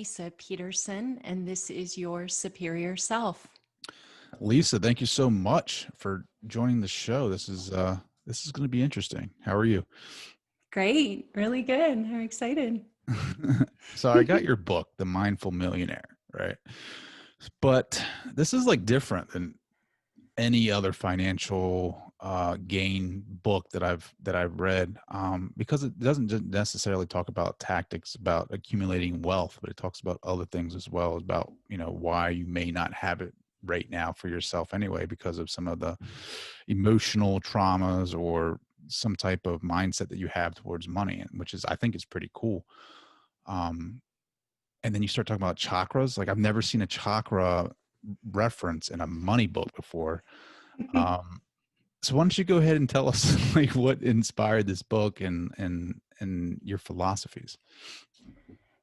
Leisa Peterson, and this is Your Superior Self. Leisa, thank you so much for joining the show. This is going to be interesting. How are you? Great, really good. I'm excited. So I got your book, The Mindful Millionaire, right? But this is like different than any other financial gain book that I've read, because it doesn't just necessarily talk about tactics about accumulating wealth, but it talks about other things as well, about why you may not have it right now for yourself anyway, because of some of the emotional traumas or some type of mindset that you have towards money, which is, I think, is pretty cool. Um, and then you start talking about chakras. Like, I've never seen a chakra reference in a money book before. Um, so why don't you go ahead and tell us like what inspired this book and your philosophies?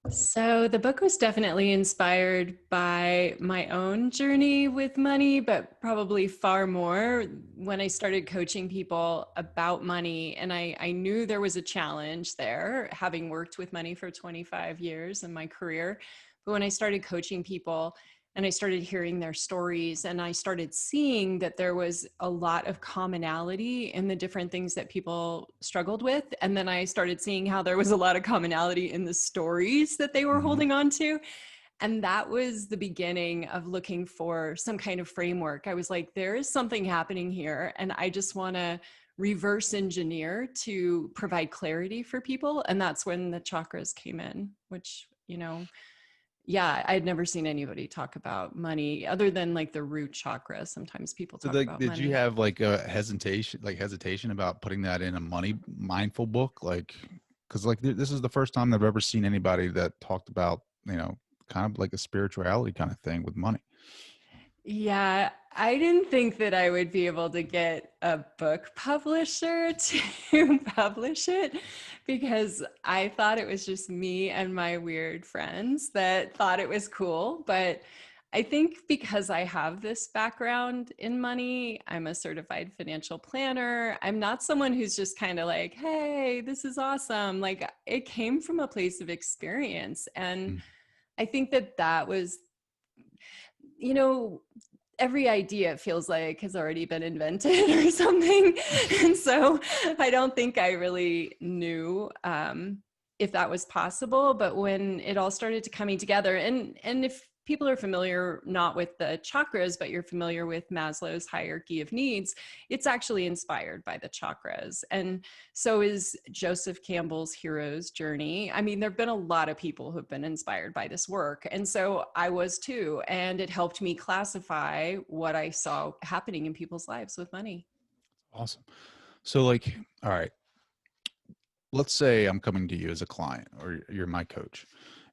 So, the book was definitely inspired by my own journey with money, but probably far more when I started coaching people about money. And I knew there was a challenge there, having worked with money for 25 years in my career. But when I started coaching people, and I started hearing their stories, and I started seeing that there was a lot of commonality in the different things that people struggled with. And then I started seeing how there was a lot of commonality in the stories that they were Mhm. holding on to. And that was the beginning of looking for some kind of framework. I was like, there is something happening here, and I just want to reverse engineer to provide clarity for people. And that's when the chakras came in, which, yeah, I'd never seen anybody talk about money other than like the root chakra. Sometimes people So talk like, about did you money. have like a hesitation about putting that in a money mindful book? Like, because like this is the first time I've ever seen anybody that talked about, kind of like a spirituality kind of thing with money. Yeah, I didn't think that I would be able to get a book publisher to publish it because I thought it was just me and my weird friends that thought it was cool. But I think because I have this background in money, I'm a certified financial planner. I'm not someone who's just kind of like, hey, this is awesome. Like, it came from a place of experience. And Mm. I think that was, you know, every idea feels like has already been invented or something. And so I don't think I really knew if that was possible. But when it all started to coming together, and if people are familiar not with the chakras, but you're familiar with Maslow's hierarchy of needs, it's actually inspired by the chakras. And so is Joseph Campbell's hero's journey. I mean, there have been a lot of people who've been inspired by this work. And so I was too. And it helped me classify what I saw happening in people's lives with money. Awesome. So like, all right, let's say I'm coming to you as a client or you're my coach,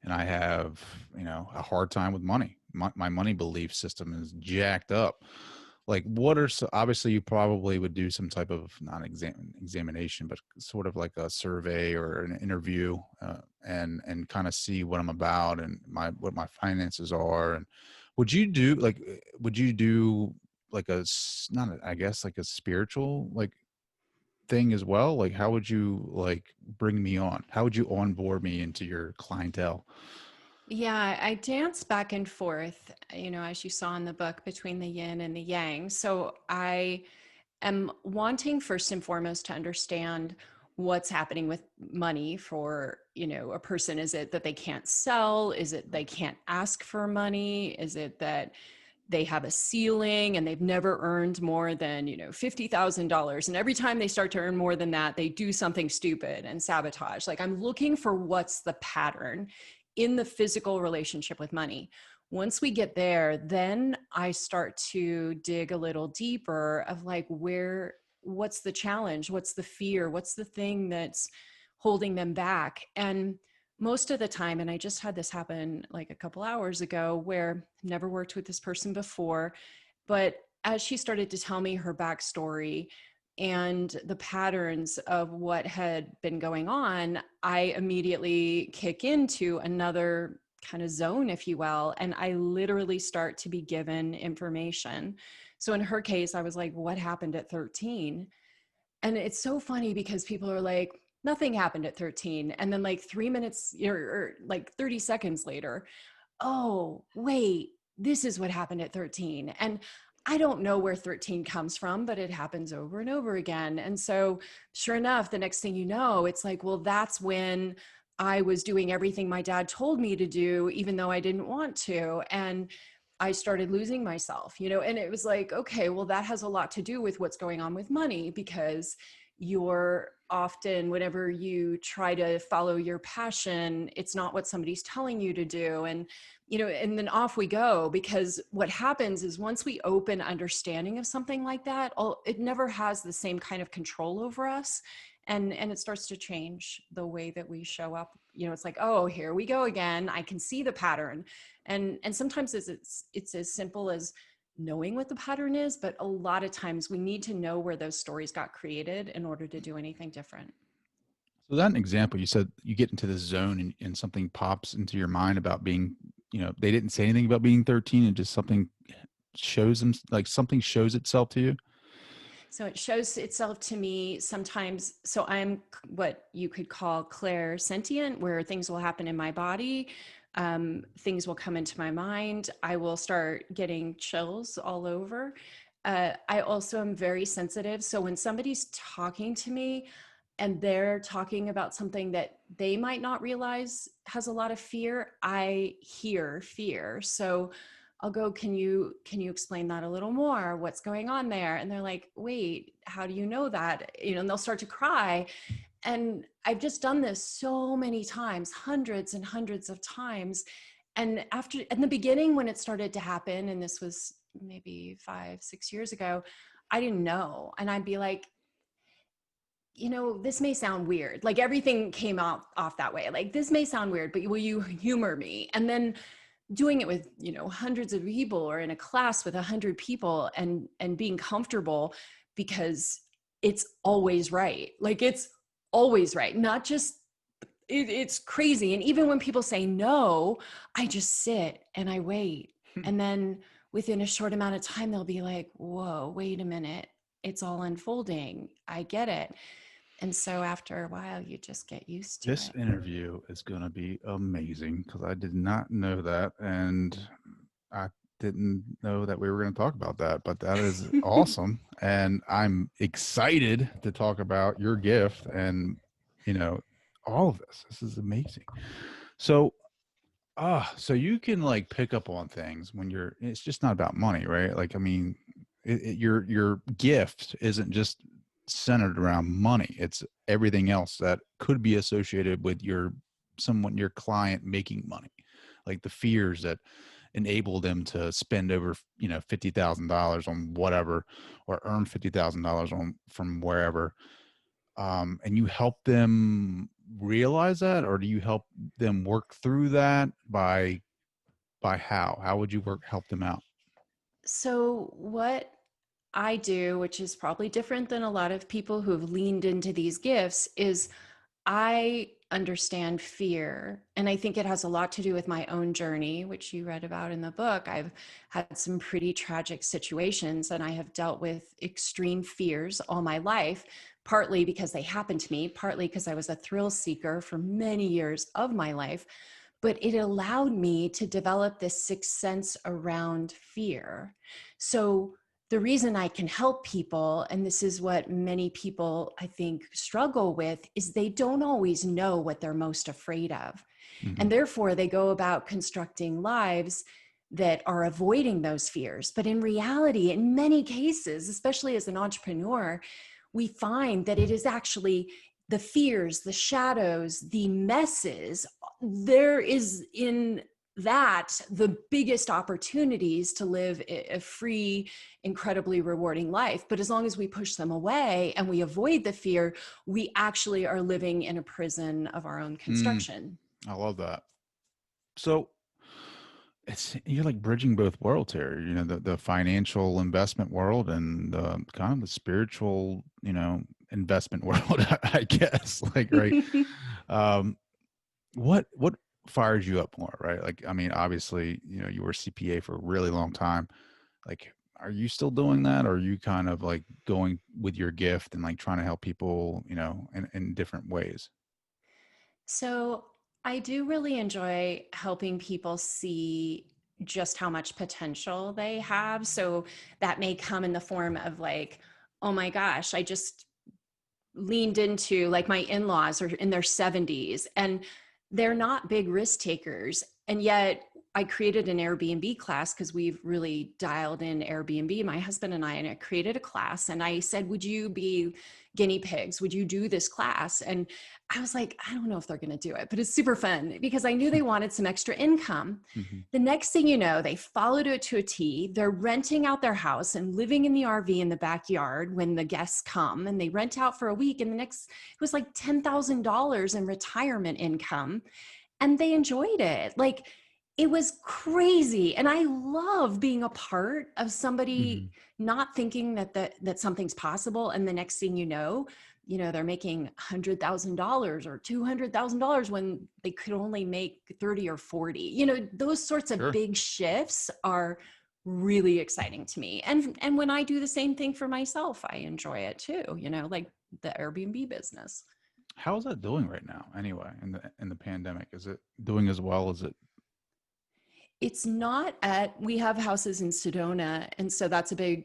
and I have, a hard time with money. My money belief system is jacked up. Like, obviously you probably would do some type of examination, but sort of like a survey or an interview, and kind of see what I'm about and what my finances are. And would you do like not I guess like a spiritual like thing as well? Like, how would you like bring me on? How would you onboard me into your clientele? Yeah, I dance back and forth, as you saw in the book, between the yin and the yang. So I am wanting first and foremost to understand what's happening with money for, a person. Is it that they can't sell? Is it they can't ask for money? Is it that they have a ceiling and they've never earned more than, $50,000. And every time they start to earn more than that, they do something stupid and sabotage. Like, I'm looking for what's the pattern in the physical relationship with money. Once we get there, then I start to dig a little deeper of like, what's the challenge? What's the fear? What's the thing that's holding them back? And most of the time, and I just had this happen like a couple hours ago, where I've never worked with this person before, but as she started to tell me her backstory and the patterns of what had been going on, I immediately kick into another kind of zone, if you will, and I literally start to be given information. So in her case, I was like, what happened at 13? And it's so funny because people are like, nothing happened at 13. And then like 3 minutes or like 30 seconds later, oh, wait, this is what happened at 13. And I don't know where 13 comes from, but it happens over and over again. And so, sure enough, the next thing you know, it's like, well, that's when I was doing everything my dad told me to do, even though I didn't want to. And I started losing myself, and it was like, okay, well, that has a lot to do with what's going on with money, because you're often, whenever you try to follow your passion, it's not what somebody's telling you to do. And then off we go, because what happens is once we open understanding of something like that, it never has the same kind of control over us. And it starts to change the way that we show up. It's like, oh, here we go again. I can see the pattern. And sometimes it's as simple as knowing what the pattern is, but a lot of times we need to know where those stories got created in order to do anything different. So that an example, you said you get into this zone and something pops into your mind about being, they didn't say anything about being 13 and just something shows them, like something shows itself to you. So it shows itself to me sometimes. So I'm what you could call clairsentient, where things will happen in my body. Things will come into my mind. I will start getting chills all over. I also am very sensitive. So when somebody's talking to me and they're talking about something that they might not realize has a lot of fear, I hear fear. So I'll go, can you explain that a little more? What's going on there? And they're like, wait, how do you know that? And they'll start to cry. And I've just done this so many times, hundreds and hundreds of times. And in the beginning, when it started to happen, and this was maybe 5-6 years ago, I didn't know. And I'd be like, this may sound weird. Like everything came off that way. Like, this may sound weird, but will you humor me? And then doing it with, hundreds of people, or in a class with 100 people, and being comfortable, because it's always right. Like, it's always right. Not just, it's crazy. And even when people say no, I just sit and I wait. And then within a short amount of time, they'll be like, whoa, wait a minute. It's all unfolding. I get it. And so after a while, you just get used to This it. interview is going to be amazing because I did not know that. And I didn't know that we were going to talk about that, but that is awesome. And I'm excited to talk about your gift and, all of this. This is amazing. So, so you can like pick up on things when it's just not about money, right? Like, I mean, your gift isn't just centered around money. It's everything else that could be associated with your client making money, like the fears that enable them to spend over, $50,000 on whatever, or earn $50,000 from wherever. And you help them realize that, or do you help them work through that by how would you help them out? So what I do, which is probably different than a lot of people who have leaned into these gifts, is I understand fear. And I think it has a lot to do with my own journey, which you read about in the book. I've had some pretty tragic situations, and I have dealt with extreme fears all my life, partly because they happened to me, partly because I was a thrill seeker for many years of my life. But it allowed me to develop this sixth sense around fear. So the reason I can help people, and this is what many people I think struggle with, is they don't always know what they're most afraid of. Mm-hmm. And therefore they go about constructing lives that are avoiding those fears. But in reality, in many cases, especially as an entrepreneur, we find that it is actually the fears, the shadows, the messes. There is in that the biggest opportunities to live a free, incredibly rewarding life. But as long as we push them away and we avoid the fear, we actually are living in a prison of our own construction. I love that. So you're like bridging both worlds here, the financial investment world and kind of the spiritual, investment world, I guess. Like, right. What fires you up more, right? Like, I mean, obviously, you were a CPA for a really long time. Like, are you still doing that, or are you kind of like going with your gift and like trying to help people, in different ways? So I do really enjoy helping people see just how much potential they have. So that may come in the form of like, oh my gosh, I just leaned into, like, my in-laws are in their 70s and they're not big risk takers. And yet I created an Airbnb class because we've really dialed in Airbnb, my husband and I created a class and I said, would you be guinea pigs? Would you do this class? And I was like, I don't know if they're going to do it, but it's super fun because I knew they wanted some extra income. Hmm. The next thing you know, they followed it to a T. They're renting out their house and living in the RV in the backyard when the guests come, and they rent out for a week. And it was like $10,000 in retirement income. And they enjoyed it. Like, it was crazy. And I love being a part of somebody Hmm. not thinking that something's possible. And the next thing they're making $100,000 or $200,000 when they could only make 30 or 40. Those sorts of Sure. big shifts are really exciting to me. And when I do the same thing for myself, I enjoy it too, like the Airbnb business. How's that doing right now anyway, in the pandemic? Is it doing as well as it? It's not we have houses in Sedona, and so that's a big,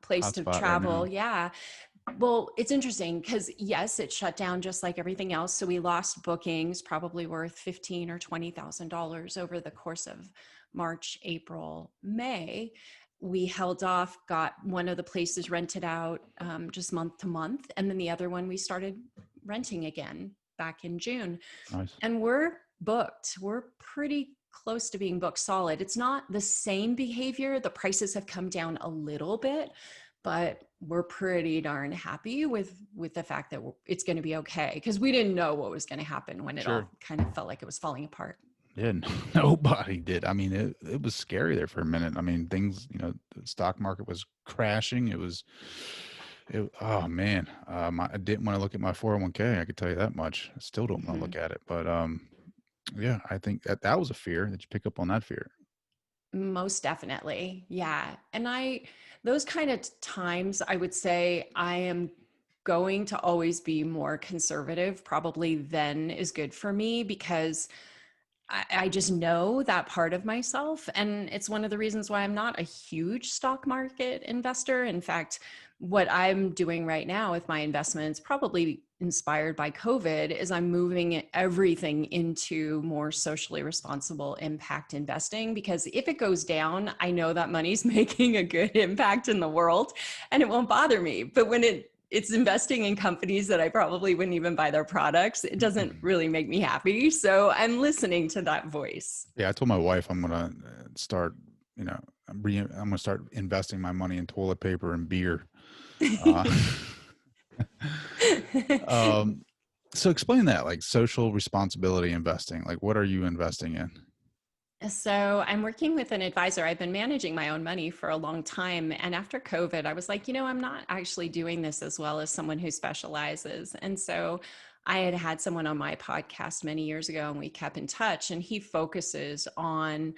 place to Hotspot right travel. now? Yeah. Well, it's interesting because yes, it shut down just like everything else. So we lost bookings, probably worth $15,000 or $20,000 over the course of March, April, May. We held off, got one of the places rented out just month to month, and then the other one we started renting again back in June. Nice. And we're booked. We're pretty close to being booked solid. It's not the same behavior. The prices have come down a little bit, but we're pretty darn happy with the fact that it's going to be okay, because we didn't know what was going to happen when it Sure. all kind of felt like it was falling apart. Yeah, nobody did. I mean, it was scary there for a minute. I mean, things, the stock market was crashing. Oh man, I didn't want to look at my 401k. I could tell you that much. I still don't want to Mhm. look at it. But yeah, I think that was a fear. Did you pick up on that fear? Most definitely. Yeah. And those kind of times, I would say I am going to always be more conservative, probably than is good for me, because I just know that part of myself. And it's one of the reasons why I'm not a huge stock market investor. In fact, what I'm doing right now with my investments, probably inspired by COVID, is I'm moving everything into more socially responsible impact investing. Because if it goes down, I know that money's making a good impact in the world and it won't bother me. But when it's investing in companies that I probably wouldn't even buy their products, it doesn't really make me happy. So I'm listening to that voice. Yeah, I told my wife I'm gonna start. I'm gonna start investing my money in toilet paper and beer. Uh, um, so explain that, like social responsibility investing. Like, what are you investing in? So I'm working with an advisor. I've been managing my own money for a long time. And after COVID, I was like, I'm not actually doing this as well as someone who specializes. And so I had someone on my podcast many years ago, and we kept in touch, and he focuses on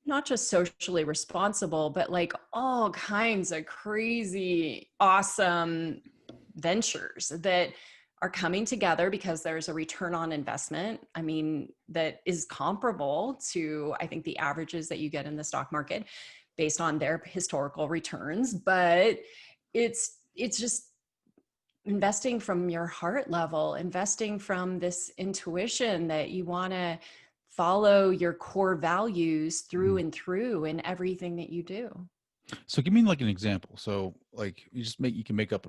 not just socially responsible, but like all kinds of crazy, awesome ventures that are coming together because there's a return on investment. I mean, that is comparable to, I think, the averages that you get in the stock market based on their historical returns. But it's just investing from your heart level, investing from this intuition that you want to follow your core values through Mhm. and through in everything that you do. So give me like an example. So like you can make up,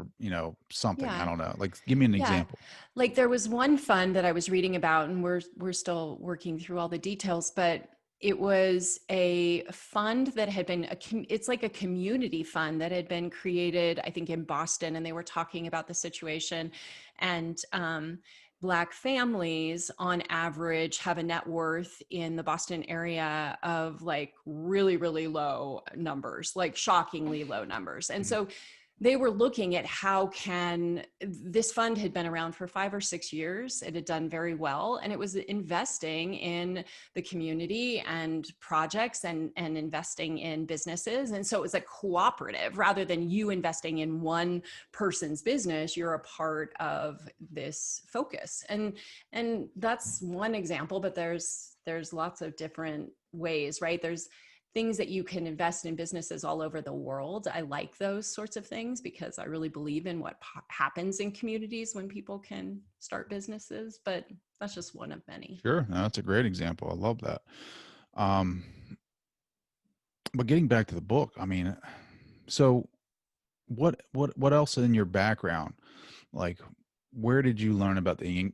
something. I Yeah. don't know. Like give me an Yeah. example. Like, there was one fund that I was reading about, and we're still working through all the details, but it was a fund that had been it's like a community fund that had been created, I think, in Boston, and they were talking about the situation. And Black families on average have a net worth in the Boston area of like really, really low numbers, like shockingly low numbers. And Mhm. so they were looking at how can this fund had been around for 5 or 6 years. It had done very well, and it was investing in the community and projects and investing in businesses. And so it was a cooperative rather than you investing in one person's business. You're a part of this focus. And that's one example, but there's lots of different ways, right? There's things that you can invest in businesses all over the world. I like those sorts of things because I really believe in what happens in communities when people can start businesses, but that's just one of many. Sure. No, that's a great example. I love that. Um, but getting back to the book, I mean, so what else in your background? Like, where did you learn about the yin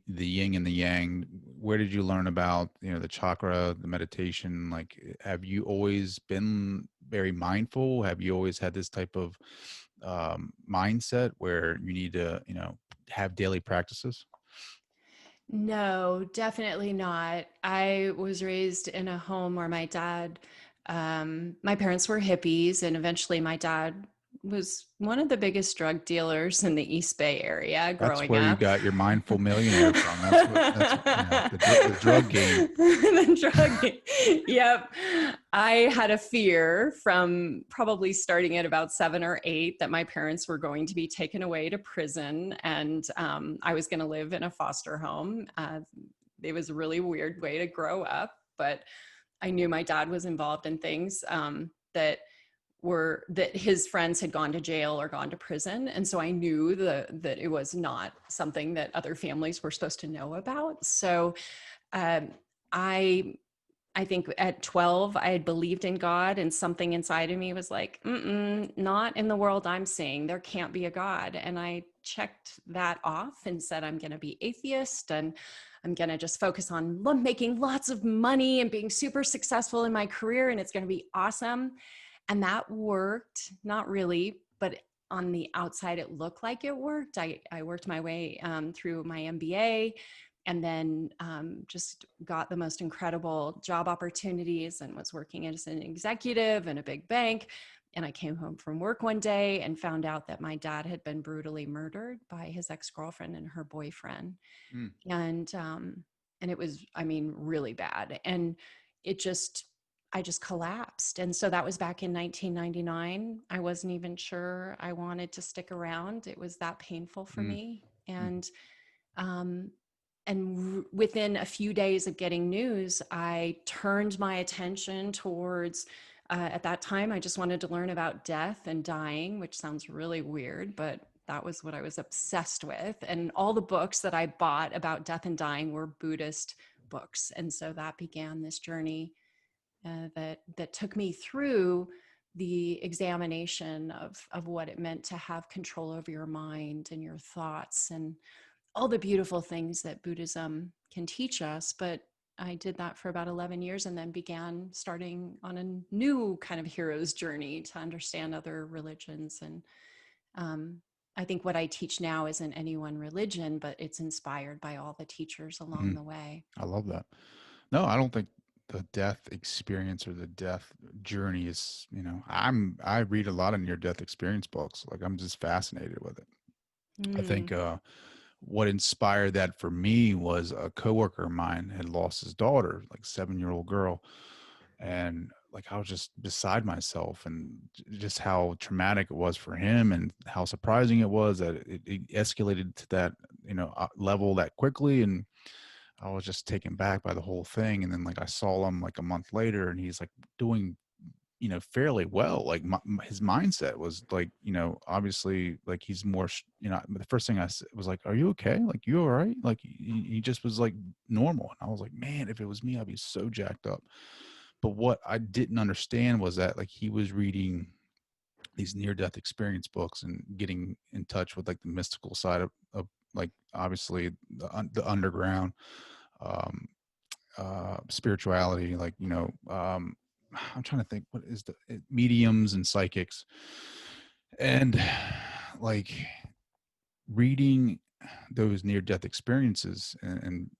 and the yang? Where did you learn about, the chakra, the meditation? Like, have you always been very mindful? Have you always had this type of mindset where you need to, have daily practices? No, definitely not. I was raised in a home where my parents were hippies, and eventually my dad was one of the biggest drug dealers in the East Bay area That's growing where you up. got your mindful millionaire from. The drug game. The drug. Yep. I had a fear from probably starting at about 7 or 8 that my parents were going to be taken away to prison, and I was going to live in a foster home. It was a really weird way to grow up, but I knew my dad was involved in things that his friends had gone to jail or gone to prison. And so I knew that it was not something that other families were supposed to know about. So um, I I think at 12, I had believed in God, and something inside of me was like, not in the world I'm seeing. There can't be a God. And I checked that off and said, I'm going to be atheist, and I'm going to just focus on making lots of money and being super successful in my career. And it's going to be awesome. And that worked, not really, but on the outside, it looked like it worked. I worked my way through my MBA, and then just got the most incredible job opportunities and was working as an executive in a big bank. And I came home from work one day and found out that my dad had been brutally murdered by his ex-girlfriend and her boyfriend. Mm. And it was, I mean, really bad. And it just, I just collapsed. And so that was back in 1999. I wasn't even sure I wanted to stick around. It was that painful for Mm. me. Mm. Um, within a few days of getting news, I turned my attention towards, at that time, I just wanted to learn about death and dying, which sounds really weird, but that was what I was obsessed with. And all the books that I bought about death and dying were Buddhist books. And so that began this journey that took me through the examination of what it meant to have control over your mind and your thoughts and all the beautiful things that Buddhism can teach us. But I did that for about 11 years and then began starting on a new kind of hero's journey to understand other religions. And I think what I teach now isn't any one religion, but it's inspired by all the teachers along Mm. the way. I love that. No, I don't think the death experience or the death journey is, I read a lot of near death experience books. Like, I'm just fascinated with it. I think Mm. what inspired that for me was a coworker of mine had lost his daughter, like 7-year-old girl. And like, I was just beside myself, and just how traumatic it was for him, and how surprising it was that it escalated to that, level that quickly. And I was just taken back by the whole thing. And then, like, I saw him like a month later, and he's like doing, fairly well. Like, his mindset was like, obviously, like, he's more, the first thing I said was like, "Are you okay? Like, you all right?" Like, he just was like normal. And I was like, man, if it was me, I'd be so jacked up. But what I didn't understand was that, like, he was reading these near death experience books and getting in touch with like the mystical side of like, obviously the underground, um, spirituality, like, I'm trying to think, what is mediums and psychics. And like, reading those near death experiences, and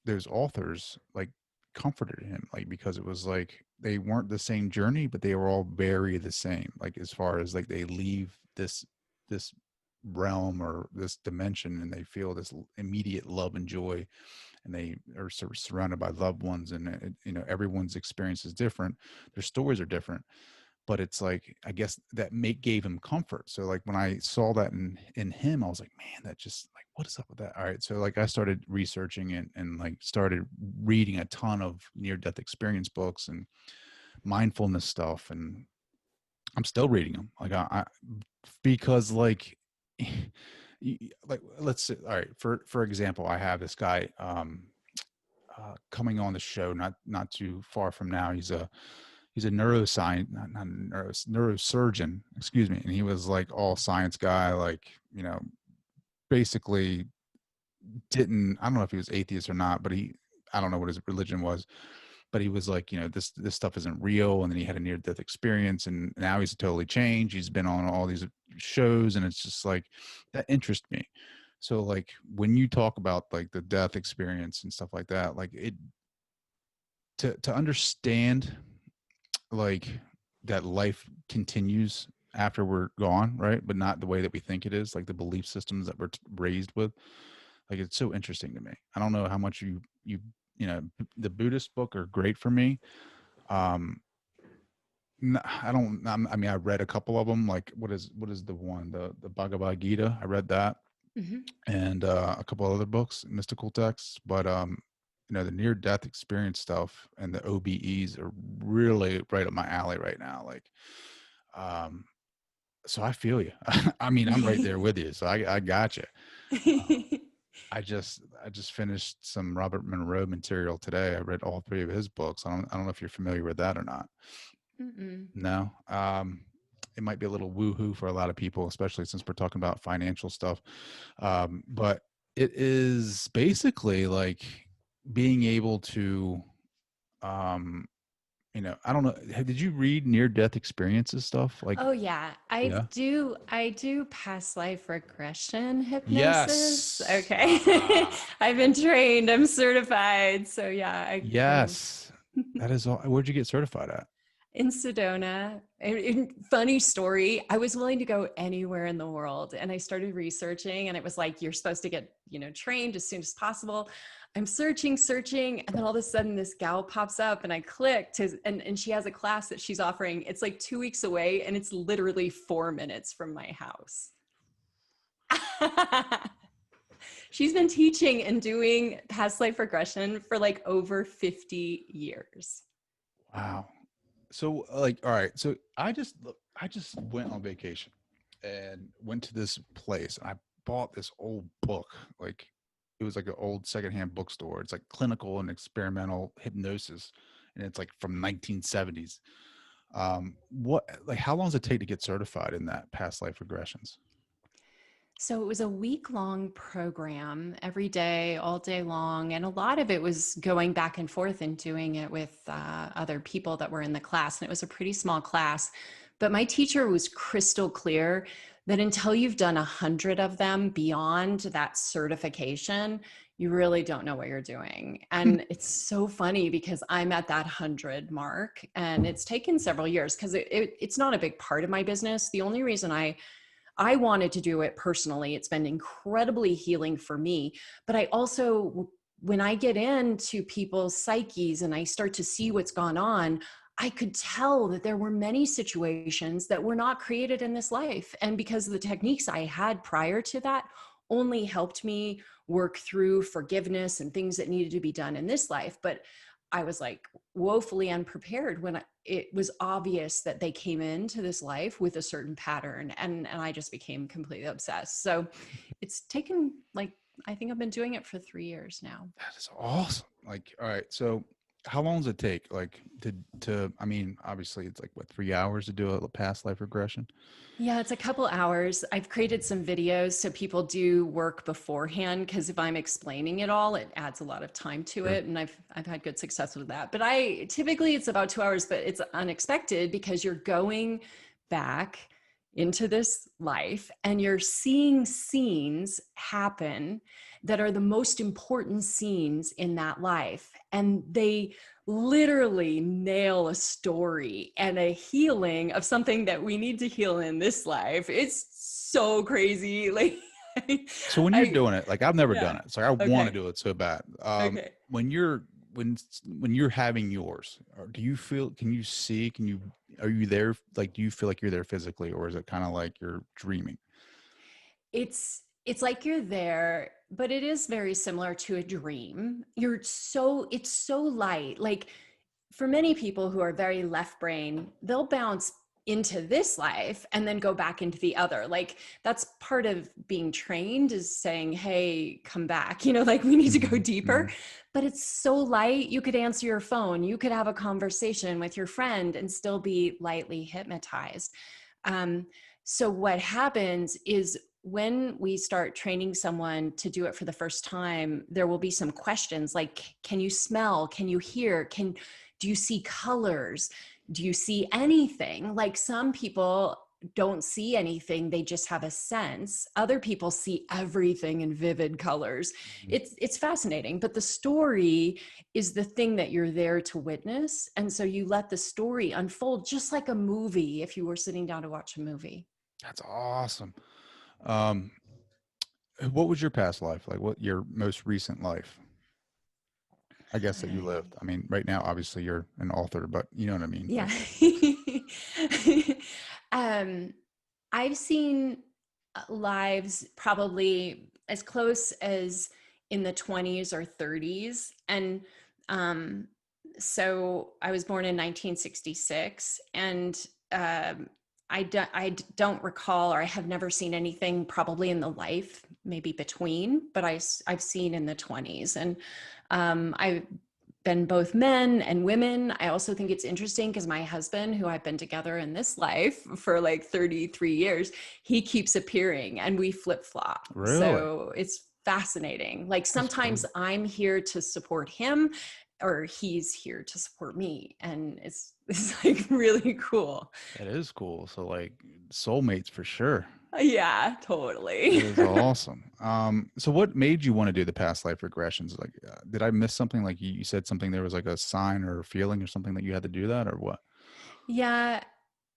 those authors, like, comforted him, like, because it was like they weren't the same journey, but they were all very the same, like, as far as like they leave this this realm or this dimension, and they feel this immediate love and joy, and they are surrounded by loved ones, and everyone's experience is different, their stories are different, but it's like, I guess that gave him comfort. So like when I saw that in him, I was like, man, that just like, what is up with that? All right. So like I started researching and like started reading a ton of near death experience books and mindfulness stuff. And I'm still reading them. Like because like, like let's say, all right, for example, I have this guy, coming on the show, not too far from now. He's a neuroscience, not neurosurgeon, excuse me. And he was like all science guy, like, basically I don't know if he was atheist or not, but I don't know what his religion was, but he was like, this stuff isn't real. And then he had a near death experience, and now he's totally changed. He's been on all these shows, and it's just like, that interests me. So like when you talk about like the death experience and stuff like that, like to understand like that life continues after we're gone, right? But not the way that we think it is, like the belief systems that we're raised with. Like, it's so interesting to me. I don't know how much the Buddhist book are great for me. I mean, I read a couple of them. Like, what is the one, the Bhagavad Gita? I read that, and a couple of other books, mystical texts. But the near death experience stuff and the OBEs are really right up my alley right now. Like, so I feel you. I mean, I'm right there with you. So I got you. I just finished some Robert Monroe material today. I read all 3 of his books. I don't know if you're familiar with that or not. Mm-mm. No. It might be a little woohoo for a lot of people, especially since we're talking about financial stuff. But it is basically like being able to, I don't know. Did you read near death experiences stuff? Like, Oh yeah, I yeah. do. I do past life regression hypnosis. Yes. Okay, I've been trained. I'm certified. So yeah, I'm Yes. That is all. Where'd you get certified at? in Sedona. Funny story. I was willing to go anywhere in the world, and I started researching, and it was like, you're supposed to get, trained as soon as possible. I'm searching, and then all of a sudden this gal pops up, and I clicked, and she has a class that she's offering. It's like 2 weeks away, and it's literally 4 minutes from my house. She's been teaching and doing past life regression for like over 50 years. Wow. So like, all right. So I just went on vacation and went to this place, and I bought this old book. Like, it was like an old secondhand bookstore. It's like clinical and experimental hypnosis, and it's like from 1970s. How long does it take to get certified in that past life regressions? So it was a week-long program every day, all day long. And a lot of it was going back and forth and doing it with other people that were in the class. And it was a pretty small class. But my teacher was crystal clear that until you've done 100 of them beyond that certification, you really don't know what you're doing. And it's so funny because I'm at that 100 mark, and it's taken several years because it's not a big part of my business. The only reason I wanted to do it personally. It's been incredibly healing for me. But I also, when I get into people's psyches and I start to see what's gone on, I could tell that there were many situations that were not created in this life. And because the techniques I had prior to that only helped me work through forgiveness and things that needed to be done in this life. But I was like woefully unprepared when it was obvious that they came into this life with a certain pattern, and I just became completely obsessed. So it's taken, like, I think I've been doing it for 3 years now. That is awesome. Like, all right. So how long does it take? Like I mean, obviously it's like what, 3 hours to do a past life regression? Yeah, it's a couple hours. I've created some videos so people do work beforehand, because if I'm explaining it all, it adds a lot of time to Sure. it, and I've had good success with that. But I typically it's about 2 hours, but it's unexpected because you're going back into this life, and you're seeing scenes happen that are the most important scenes in that life. And they literally nail a story and a healing of something that we need to heal in this life. It's so crazy. Like, So when you're I, doing it, like I've never yeah. done it. So I want to Okay. do it so bad. Okay. When you're when you're having yours, do you feel, are you there? Like, do you feel like you're there physically, or is it kind of like you're dreaming? It's like you're there, but it is very similar to a dream. It's so light. Like, for many people who are very left brain, they'll bounce into this life and then go back into the other. Like, that's part of being trained, is saying, hey, come back, like, we need to go Hmm. deeper. But it's so light. You could answer your phone, you could have a conversation with your friend and still be lightly hypnotized. um, so what happens is, when we start training someone to do it for the first time, there will be some questions like, can you smell? Can you hear? Do you see colors? Do you see anything? Like, some people don't see anything, they just have a sense. Other people see everything in vivid colors. Mhm. It's fascinating, but the story is the thing that you're there to witness. And so you let the story unfold, just like a movie, if you were sitting down to watch a movie. That's awesome. Um, what was your past life like? What your most recent life? I guess that you lived. I mean, right now, obviously, you're an author, but you know what I mean. Yeah. Like, um, I've seen lives probably as close as in the 20s or 30s. And um, so I was born in 1966, and I don't recall, or I have never seen anything probably in the life, maybe between, but I've seen in the 20s. And I've been both men and women. I also think it's interesting because my husband, who I've been together in this life for like 33 years, he keeps appearing and we flip flop. really? So it's fascinating. Like, That's sometimes cool. I'm here to support him, or he's here to support me. And it's like really cool. That is cool. So, like, soulmates for sure. Yeah, That totally. is awesome. So what made you want to do the past life regressions? Like, did I miss something? Like, you said something, there was like a sign or a feeling or something that you had to do that, or what? Yeah,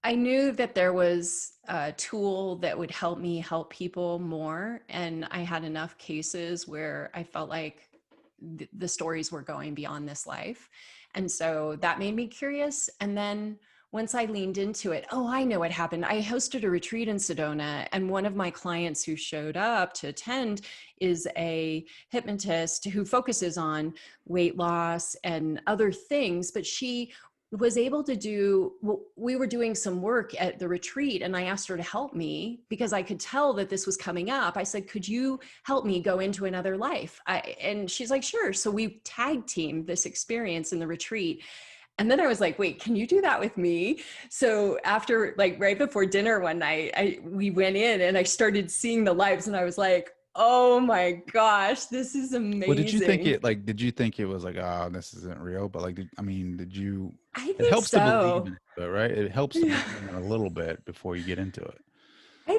I knew that there was a tool that would help me help people more. And I had enough cases where I felt like the stories were going beyond this life. And so that made me curious. And then once I leaned into it, oh, I know what happened. I hosted a retreat in Sedona, and one of my clients who showed up to attend is a hypnotist who focuses on weight loss and other things, but she was able to do, well, we were doing some work at the retreat, and I asked her to help me because I could tell that this was coming up. I said, could you help me go into another life? And she's like, sure. So we tag teamed this experience in the retreat. And then I was like, wait, can you do that with me? So after, like, right before dinner one night, we went in and I started seeing the lives, and I was like, oh my gosh, this is Well, did you think amazing. it like, did you think it was like, oh, this isn't real? But like, I mean, did you, I it think helps to believe so. in it, though, right? It helps to believe in it a little bit before you get into it. I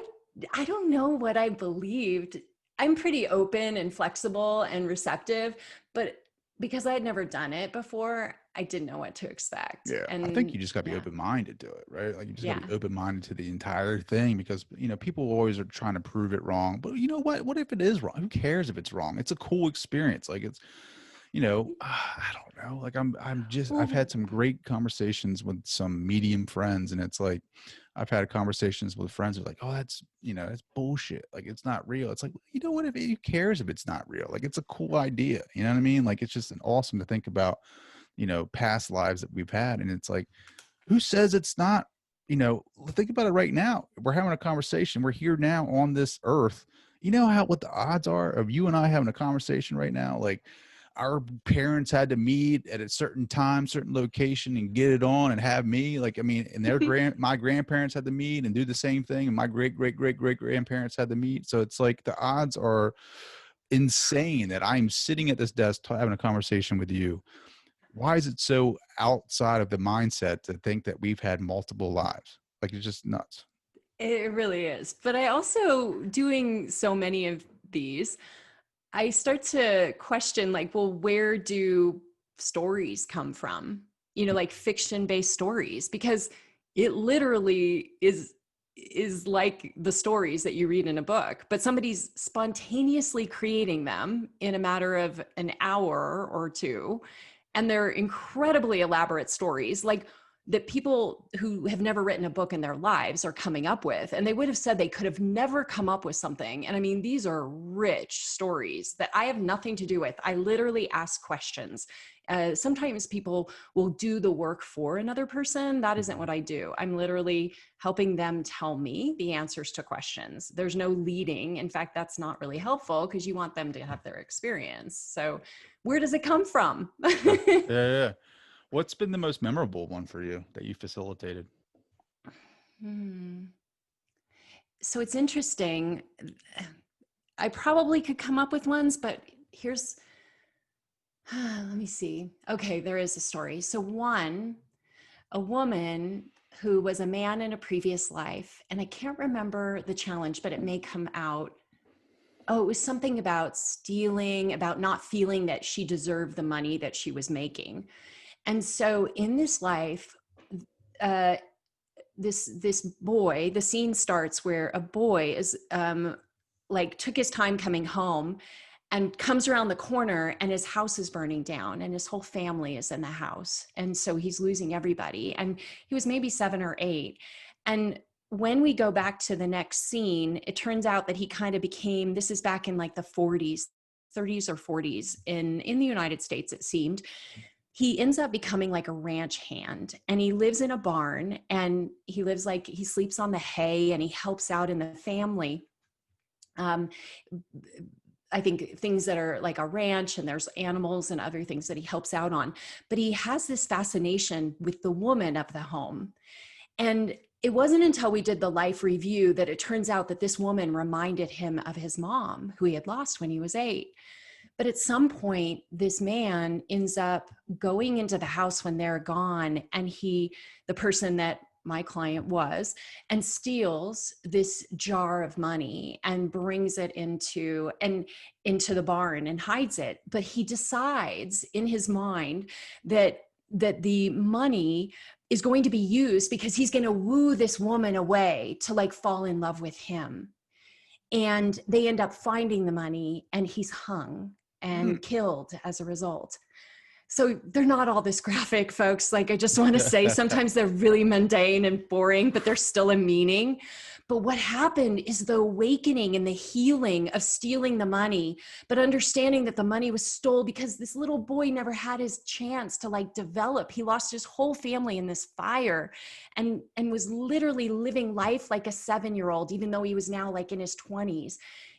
I don't know what I believed. I'm pretty open and flexible and receptive, but because I had never done it before, I didn't know what to expect. Yeah, I think And you just got to be yeah, open-minded to it, right? Like, you just got to yeah. be open-minded to the entire thing, because people always are trying to prove it wrong. But you know what? What if it is wrong? Who cares if it's wrong? It's a cool experience. Like, it's I don't know. Like, I've Well, had some great conversations with some medium friends, and it's like I've had conversations with friends who are like, oh, that's bullshit. Like, it's not real. It's like, you know what? If who cares if it's not real? Like, it's a cool idea. You know what I mean? Like, it's just an awesome to think about, past lives that we've had. And it's like, who says it's not, think about it right now. We're having a conversation. We're here now on this earth. You know what the odds are of you and I having a conversation right now? Like, our parents had to meet at a certain time, certain location, and get it on and have me. Like, I mean, and my grandparents had to meet and do the same thing. And my great grandparents had to meet. So it's like the odds are insane that I'm sitting at this desk having a conversation with you. Why is it so outside of the mindset to think that we've had multiple lives? Like, it's just nuts. It really is. But I also, doing so many of these, I start to question, like, well, where do stories come from? Like fiction-based stories, because it literally is like the stories that you read in a book, but somebody's spontaneously creating them in a matter of an hour or two. And they're incredibly elaborate stories, like that people who have never written a book in their lives are coming up with. And they would have said they could have never come up with something. And I mean, these are rich stories that I have nothing to do with. I literally ask questions. Sometimes people will do the work for another person. That isn't what I do. I'm literally helping them tell me the answers to questions. There's no leading. In fact, that's not really helpful because you want them to have their experience. So where does it come from? Yeah. Yeah. Yeah. What's been the most memorable one for you that you facilitated? So it's interesting. I probably could come up with ones, but here's, let me see. Okay, there is a story. So a woman who was a man in a previous life, and I can't remember the challenge, but it may come out. Oh, it was something about stealing, about not feeling that she deserved the money that she was making. And so in this life, uh, this boy, the scene starts where a boy is like took his time coming home and comes around the corner and his house is burning down and his whole family is in the house. And so he's losing everybody. And he was maybe 7 or 8. And when we go back to the next scene, it turns out that he kind of became, this is back in like the 40s, 30s or 40s in the United States, it seemed. He ends up becoming like a ranch hand, and he lives in a barn, and he lives like, he sleeps on the hay and he helps out in the family. Um, I think things that are like a ranch, and there's animals and other things that he helps out on. But he has this fascination with the woman of the home. And it wasn't until we did the life review that it turns out that this woman reminded him of his mom, who he had lost when he was 8. But at some point, this man ends up going into the house when they're gone, and the person that my client was, and steals this jar of money and brings it into the barn and hides it. But he decides in his mind that the money is going to be used because he's going to woo this woman away to like fall in love with him. And they end up finding the money, and he's hung and killed as a result. So they're not all this graphic, folks. Like, I just want to say sometimes they're really mundane and boring, but there's still a meaning. But what happened is the awakening and the healing of stealing the money, but understanding that the money was stole because this little boy never had his chance to like develop. He lost his whole family in this fire, and was literally living life like a 7-year-old, even though he was now like in his 20s.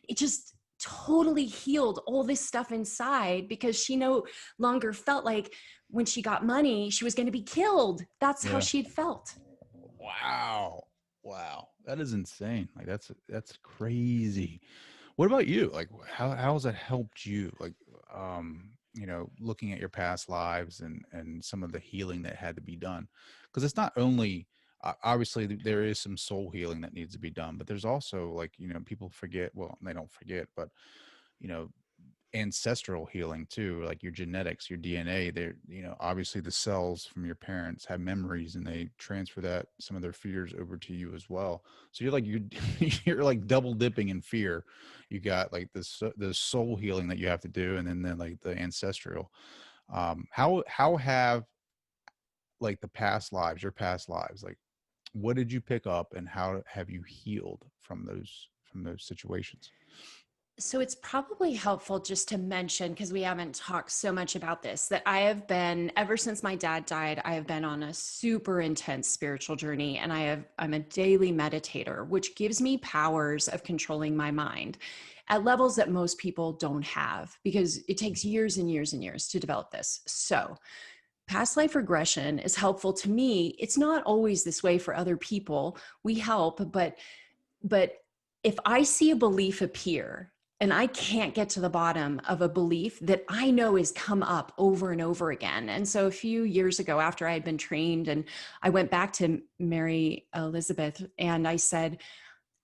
It just totally healed all this stuff inside, because she no longer felt like when she got money, she was going to be killed. That's how she'd felt. Wow. Wow. That is insane. Like that's crazy. What about you? Like how has that helped you? Like, looking at your past lives and some of the healing that had to be done. Because it's not only, obviously there is some soul healing that needs to be done, but there's also like, people forget, well, they don't forget, but, you know, ancestral healing too, like your genetics, your DNA. They're, obviously the cells from your parents have memories, and they transfer that, some of their fears, over to you as well. So you're like, you're like double dipping in fear. You got like the soul healing that you have to do, and then like the ancestral. How have like your past lives, like what did you pick up, and how have you healed from those situations? So it's probably helpful just to mention, because we haven't talked so much about this, that I have been, ever since my dad died, I have been on a super intense spiritual journey, and I'm a daily meditator, which gives me powers of controlling my mind at levels that most people don't have, because it takes years and years and years to develop this. So past life regression is helpful to me. It's not always this way for other people. We help, but if I see a belief appear, And I can't get to the bottom of a belief that I know has come up over and over again. And so a few years ago, after I had been trained, and I went back to Mary Elizabeth and I said,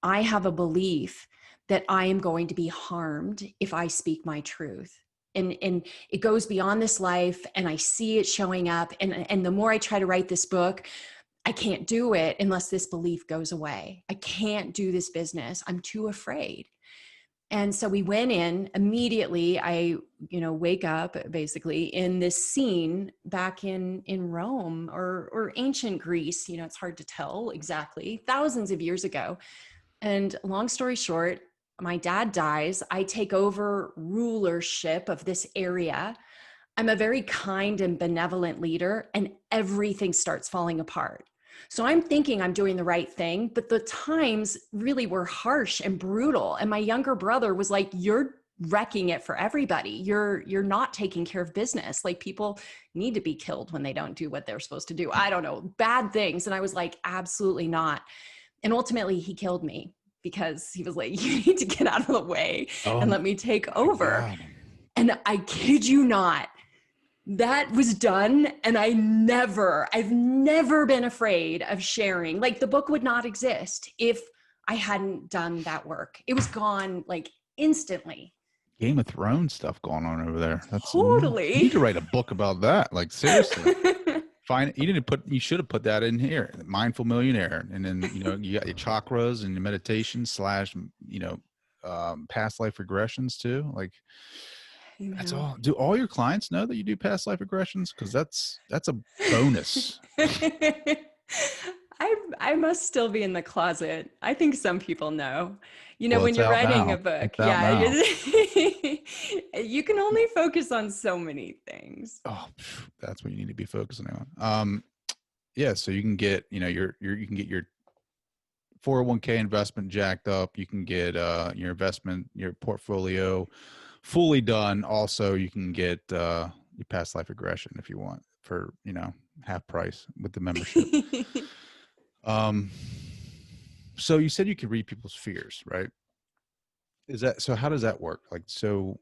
I have a belief that I am going to be harmed if I speak my truth. And it goes beyond this life, and I see it showing up. And the more I try to write this book, I can't do it unless this belief goes away. I can't do this business. I'm too afraid. And so we went in immediately. I, wake up basically in this scene back in Rome or ancient Greece. It's hard to tell exactly, thousands of years ago. And long story short, my dad dies. I take over rulership of this area. I'm a very kind and benevolent leader, and everything starts falling apart. So I'm thinking I'm doing the right thing, but the times really were harsh and brutal. And my younger brother was like, "You're wrecking it for everybody. You're not taking care of business. Like, people need to be killed when they don't do what they're supposed to do. I don't know, bad things." And I was like, "Absolutely not." And ultimately he killed me because he was like, "You need to get out of the way Oh and let me take my over." God. And I kid you not, that was done. And I've never been afraid of sharing. Like, the book would not exist if I hadn't done that work. It was gone like instantly. Game of Thrones stuff going on over there. That's nuts. You need Totally. to write a book about that. Like, seriously. You should have put that in here, Mindful Millionaire. And then, you got your chakras and your meditation / past life regressions too. Like, that's all. Do all your clients know that you do past life regressions? Cause that's a bonus. I must still be in the closet. I think some people know. Well, When it's you're out writing a now. book, It's out yeah, now. you can only focus on so many things. Oh, that's what you need to be focusing on. Yeah. So you can get, you can get your 401k investment jacked up. You can get your portfolio fully done. Also, you can get your past life regression if you want for, half price with the membership. So you said you could read people's fears, right? So how does that work? Like, so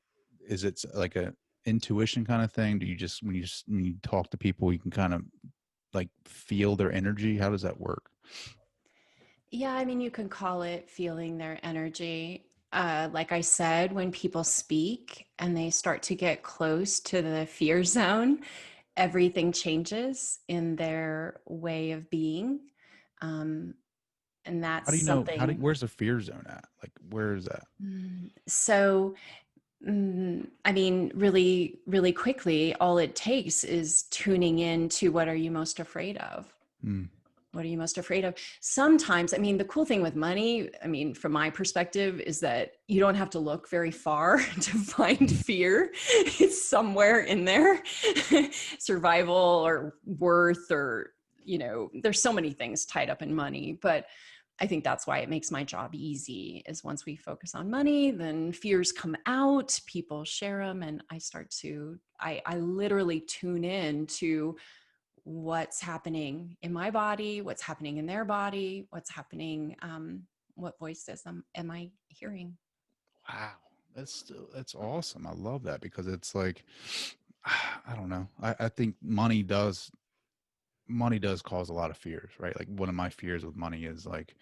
is it like a intuition kind of thing? Do you just, when you talk to people, you can kind of like feel their energy? How does that work? Yeah, I mean, you can call it feeling their energy. Like I said, when people speak and they start to get close to the fear zone, everything changes in their way of being. Um, and How that's do you know, something. where's the fear zone at? Like, where is that? So, I mean, really, really quickly, all it takes is tuning in to what are you most afraid of? Hmm. What are you most afraid of? Sometimes, I mean, the cool thing with money, I mean, from my perspective, is that you don't have to look very far to find fear. It's somewhere in there. Survival or worth, or, there's so many things tied up in money. But I think that's why it makes my job easy, is once we focus on money, then fears come out, people share them, and I literally tune in to what's happening in my body, what's happening in their body, what's happening, what voices am I hearing? Wow. That's awesome. I love that because it's like, I don't know. I think money does cause a lot of fears, right? Like, one of my fears with money is like,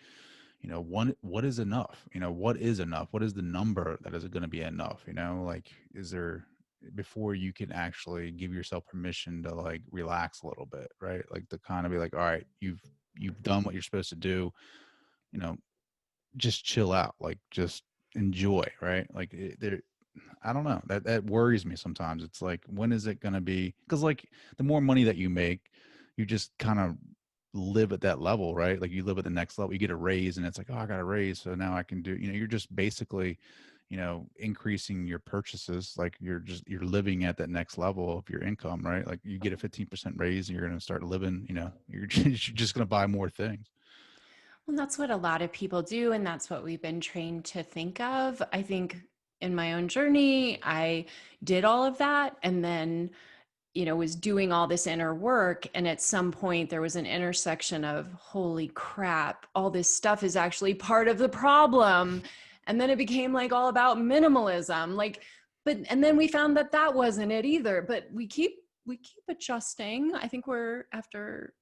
what is enough? What is enough? What is the number that is going to be enough? Like, is there, before you can actually give yourself permission to like relax a little bit, right? Like, to kind of be like, all right, you've done what you're supposed to do, you know, just chill out, like, just enjoy, right? Like, I don't know, that worries me sometimes. It's like, when is it going to be? Because like, the more money that you make, you just kind of live at that level, right? Like, you live at the next level, you get a raise and it's like, oh, I got a raise, so now I can do, you're just basically, increasing your purchases. Like, you're living at that next level of your income, right? Like, you get a 15% raise and you're going to start living, you're just going to buy more things. Well, that's what a lot of people do, and that's what we've been trained to think of. I think in my own journey, I did all of that, and then was doing all this inner work. And at some point there was an intersection of, holy crap, all this stuff is actually part of the problem. And then it became like all about minimalism. Like, and then we found that that wasn't it either, but we keep adjusting. I think we're after,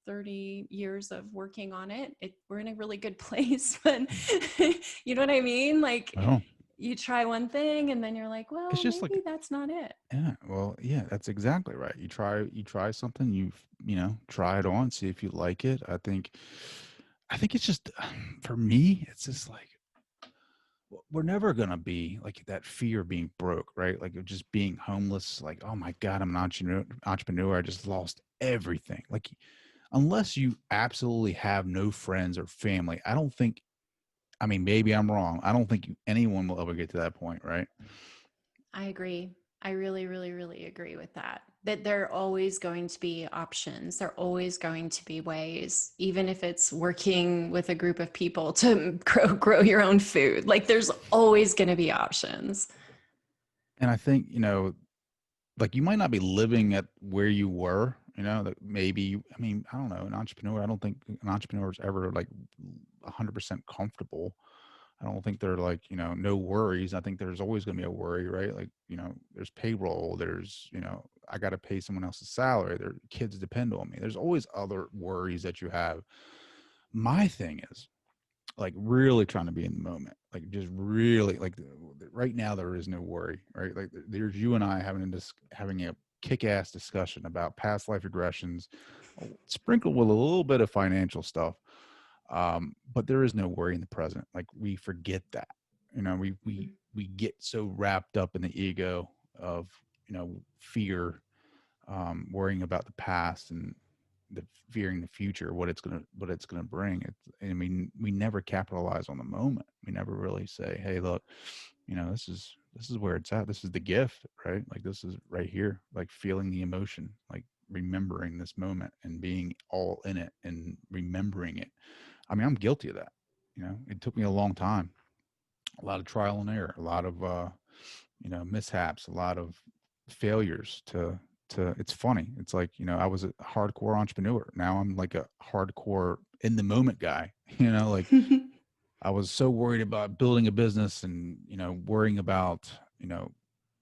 30 years of working on it, we're in a really good place. But you know what I mean? Like, Oh, you try one thing and then you're like, it's well, just like, maybe that's not it. yeah, well, yeah, that's exactly right. You try something, try it on, see if you like it. I think it's just, for me, it's just like, we're never gonna be like that fear of being broke, right? Like of just being homeless. Like, oh my God, I'm an entrepreneur. I just lost everything. Like, unless you absolutely have no friends or family, I don't think. I mean, maybe I'm wrong. I don't think anyone will ever get to that point, right? I agree. I really, really, really agree with that. That there are always going to be options. There are always going to be ways, even if it's working with a group of people to grow your own food. Like, there's always going to be options. And I think, like, you might not be living at where you were, that maybe, I mean, I don't know, an entrepreneur, I don't think an entrepreneur is ever like 100% comfortable. I don't think they're like, no worries. I think there's always going to be a worry, right? Like, there's payroll, there's, I got to pay someone else's salary, their kids depend on me. There's always other worries that you have. My thing is like really trying to be in the moment, like just really like right now, there is no worry, right? Like there's you and I having a kick-ass discussion about past life regressions, sprinkled with a little bit of financial stuff. But there is no worry in the present. Like we forget that, we get so wrapped up in the ego of, fear, worrying about the past and the fearing the future, what it's gonna bring. I mean, we never capitalize on the moment. We never really say, hey, look, this is where it's at. This is the gift, right? Like this is right here, like feeling the emotion, like remembering this moment and being all in it and remembering it. I mean, I'm guilty of that. It took me a long time, a lot of trial and error, a lot of mishaps, a lot of failures to it's funny. It's like, I was a hardcore entrepreneur. Now I'm like a hardcore in the moment guy. Like I was so worried about building a business and, worrying about,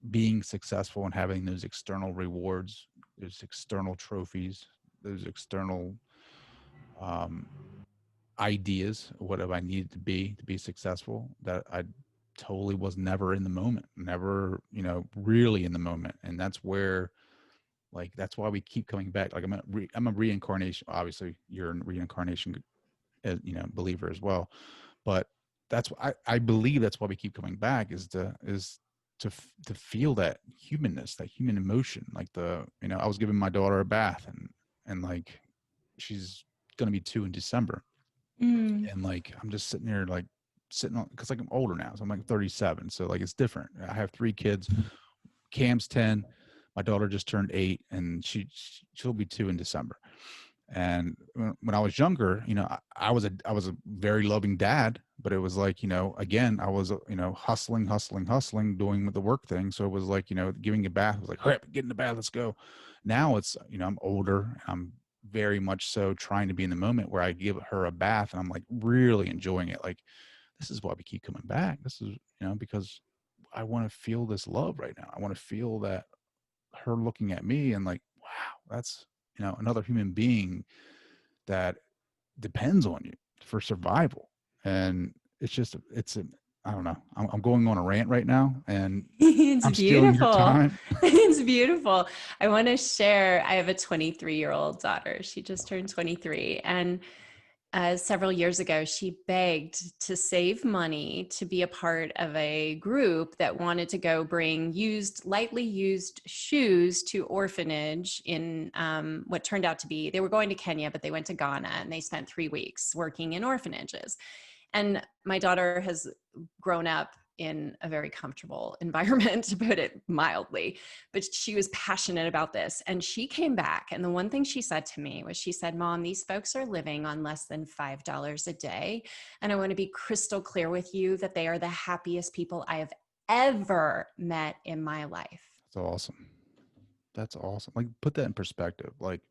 being successful and having those external rewards, those external trophies, those external um, ideas of what I needed to be successful, that I totally was never in the moment, never, really in the moment. And that's where, like, that's why we keep coming back. Like I'm a reincarnation. Obviously you're a reincarnation, believer as well. But that's why I believe that's why we keep coming back is to feel that humanness, that human emotion. Like I was giving my daughter a bath and like, she's going to be 2 in December. Mm. And like, I'm just sitting there, like sitting on, cause like I'm older now. So I'm like 37. So like, it's different. I have 3 kids. Cam's 10. My daughter just turned 8 and she'll be 2 in December. And when I was younger, I was a very loving dad, but it was like, again, I was, hustling, doing the work thing. So it was like, giving a bath. I was like, hurry up, get in the bath, let's go. Now it's, I'm older. I'm very much so trying to be in the moment where I give her a bath and I'm like really enjoying it. Like, this is why we keep coming back. This is, because I want to feel this love right now. I want to feel that her looking at me and like, wow, that's, another human being that depends on you for survival. And it's just, I don't know. I'm going on a rant right now and It's I'm stealing your beautiful. time. It's beautiful. I want to share. I have a 23-year-old daughter. She just turned 23. And several years ago, she begged to save money to be a part of a group that wanted to go bring lightly used shoes to orphanage in what turned out to be, they were going to Kenya, but they went to Ghana and they spent 3 weeks working in orphanages. And my daughter has grown up in a very comfortable environment, to put it mildly, but she was passionate about this. And she came back. And the one thing she said to me was, she said, Mom, these folks are living on less than $5 a day. And I want to be crystal clear with you that they are the happiest people I have ever met in my life. That's awesome. That's awesome. Like, put that in perspective. Like,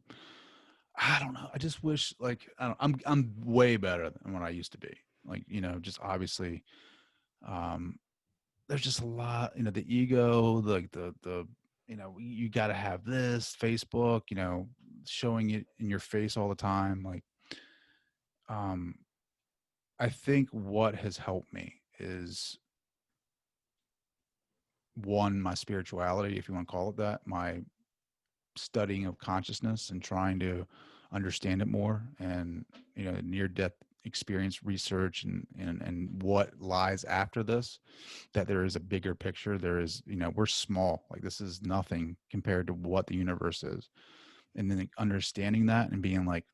I don't know. I just wish, like, I don't, I'm way better than what I used to be. Like, just obviously Um, there's just a lot, the ego, like you got to have this Facebook, showing it in your face all the time. Like, um, I think what has helped me is one, my spirituality, if you want to call it that, my studying of consciousness and trying to understand it more, and near death experience research, and what lies after this, that there is a bigger picture. There is, we're small, like this is nothing compared to what the universe is. And then understanding that and being like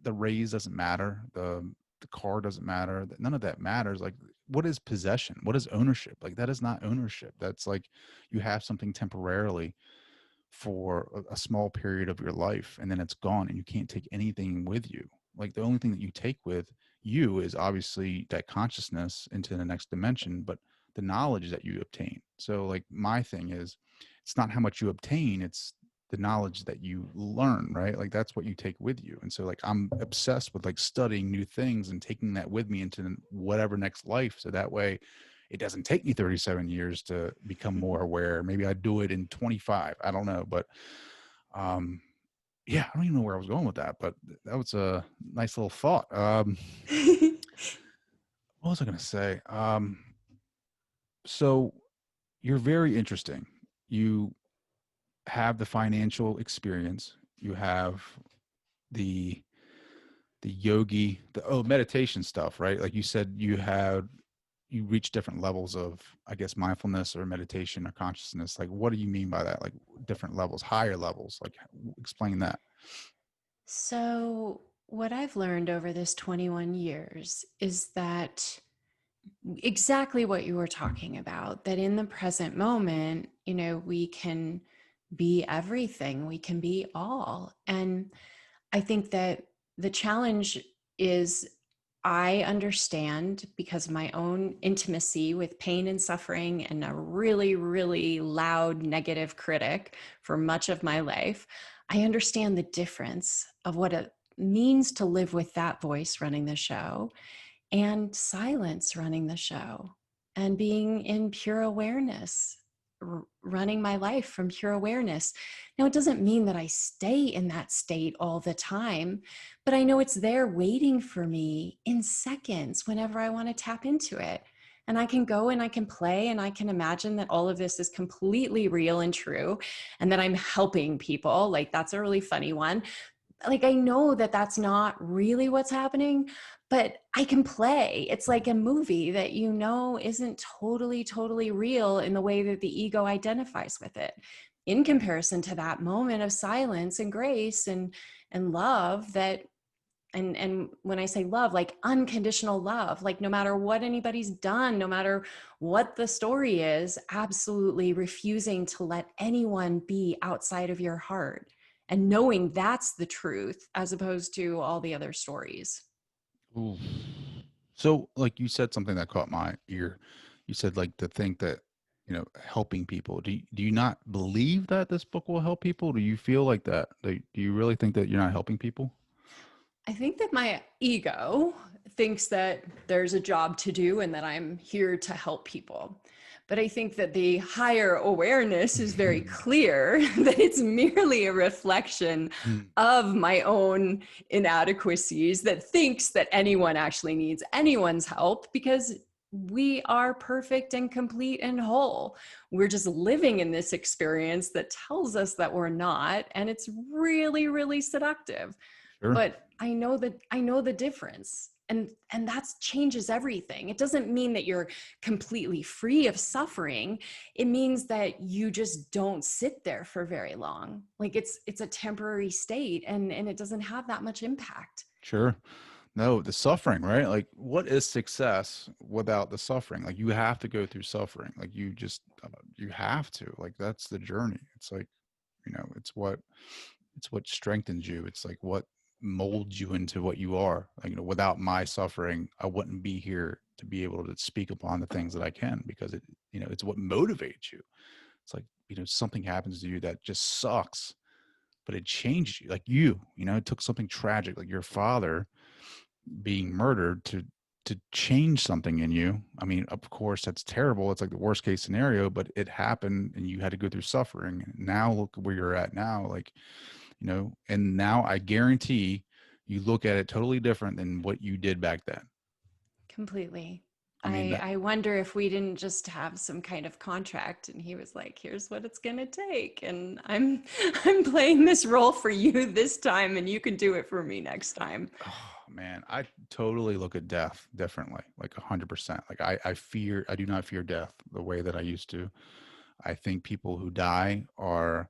the raise doesn't matter, the car doesn't matter, that none of that matters. Like, what is possession? What is ownership? Like, that is not ownership. That's like, you have something temporarily for a small period of your life, and then it's gone, and you can't take anything with you. Like, the only thing that you take with you is obviously that consciousness into the next dimension, but the knowledge that you obtain. So like, my thing is, it's not how much you obtain, it's the knowledge that you learn, right? Like, that's what you take with you. And so like, I'm obsessed with like studying new things and taking that with me into whatever next life, so that way it doesn't take me 37 years to become more aware. Maybe I do it in 25. I don't know. But yeah, I don't even know where I was going with that, but that was a nice little thought. What was I going to say? So you're very interesting. You have the financial experience. You have the yogi, the meditation stuff, right? Like you said, you reach different levels of, I guess, mindfulness or meditation or consciousness. Like, what do you mean by that? Like, different levels, higher levels? Like, explain that. So, what I've learned over this 21 years is that exactly what you were talking about, that in the present moment, we can be everything, we can be all. And I think that the challenge is, I understand, because of my own intimacy with pain and suffering and a really, really loud negative critic for much of my life, I understand the difference of what it means to live with that voice running the show and silence running the show, and being in pure awareness, running my life from pure awareness. Now, it doesn't mean that I stay in that state all the time, but I know it's there waiting for me in seconds whenever I want to tap into it. And I can go and I can play and I can imagine that all of this is completely real and true, and that I'm helping people. Like, that's a really funny one. Like, I know that that's not really what's happening, but I can play. It's like a movie that isn't totally real in the way that the ego identifies with it, in comparison to that moment of silence and grace and love. That and when I say love, like unconditional love, like no matter what anybody's done, no matter what the story is, absolutely refusing to let anyone be outside of your heart, and knowing that's the truth as opposed to all the other stories. Ooh. So, like, you said something that caught my ear. You said, like, to think that, helping people. Do you not believe that this book will help people? Do you feel like that? Do you really think that you're not helping people? I think that my ego thinks that there's a job to do and that I'm here to help people. But I think that the higher awareness is very clear that it's merely a reflection Mm. of my own inadequacies, that thinks that anyone actually needs anyone's help, because we are perfect and complete and whole. We're just living in this experience that tells us that we're not, and it's really, really seductive. Sure. But I know the difference, and that changes everything. It doesn't mean that you're completely free of suffering. It means that you just don't sit there for very long. Like, it's a temporary state, and it doesn't have that much impact. Sure. No, the suffering, right? Like, what is success without the suffering? Like, you have to go through suffering. Like, you have to. Like, that's the journey. It's like, it's what strengthens you. It's like what molds you into what you are. Like, without my suffering, I wouldn't be here to be able to speak upon the things that I can, because it's what motivates you. It's like, something happens to you that just sucks, but it changed you. Like, it took something tragic, like your father being murdered, to to change something in you. I mean, of course, that's terrible. It's like the worst case scenario, but it happened and you had to go through suffering. Now look where you're at now. Like, and now I guarantee you look at it totally different than what you did back then. Completely. I mean, I wonder if we didn't just have some kind of contract and he was like, here's what it's gonna take. And I'm I'm playing this role for you this time and you can do it for me next time. oh man, I totally look at death differently, like 100%. Like I do not fear death the way that I used to. I think people who die are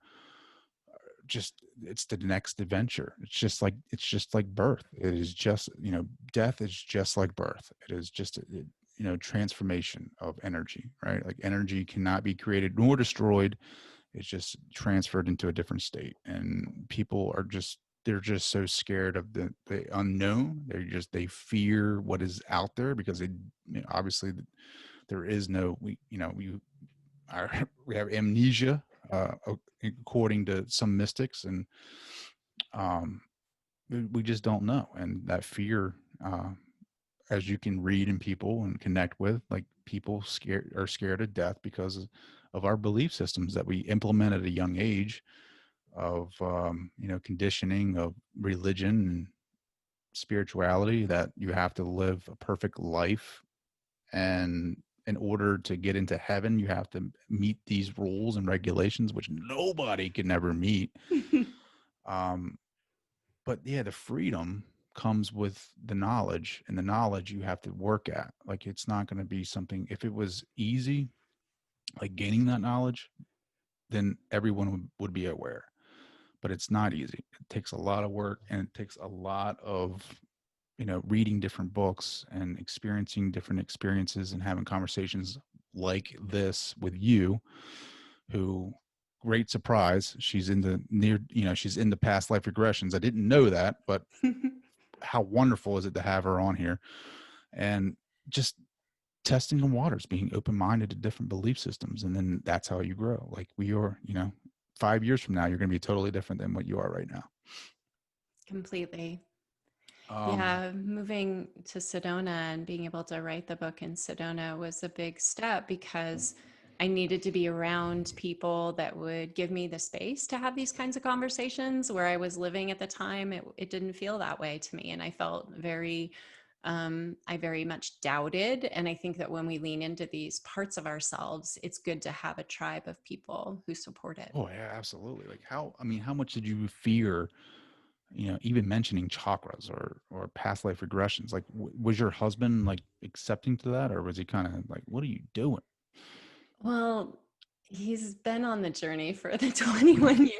just, it's the next adventure. It's just like birth. It is just, death is just like birth. It is just transformation of energy, right? Like energy cannot be created nor destroyed. It's just transferred into a different state. And people are just, they're just so scared of the unknown. They fear what is out there because obviously there is no, we have amnesia, according to some mystics, and um, we just don't know. And that fear, as you can read in people and connect with, like people are scared of death because of our belief systems that we implement at a young age of conditioning of religion and spirituality, that you have to live a perfect life, and in order to get into heaven you have to meet these rules and regulations which nobody can ever meet. um but yeah, the freedom comes with the knowledge, and the knowledge you have to work at. Like, it's not going to be something, if it was easy, like gaining that knowledge, then everyone would be aware. But it's not easy. It takes a lot of work, and it takes a lot of reading different books and experiencing different experiences and having conversations like this with you, who, great surprise, she's in the she's in the past life regressions. I didn't know that, but how wonderful is it to have her on here, and just testing the waters, being open-minded to different belief systems. And then that's how you grow. Like, we are, 5 years from now, you're going to be totally different than what you are right now. Completely. Um, Yeah, moving to Sedona and being able to write the book in Sedona was a big step because I needed to be around people that would give me the space to have these kinds of conversations. Where I was living at the time, it didn't feel that way to me. And I felt I very much doubted. And I think that when we lean into these parts of ourselves, it's good to have a tribe of people who support it. oh yeah, absolutely. Like, how much did you fear, even mentioning chakras or past life regressions? Like, was your husband like accepting to that, or was he kind of like, what are you doing? Well, he's been on the journey for the 21 years.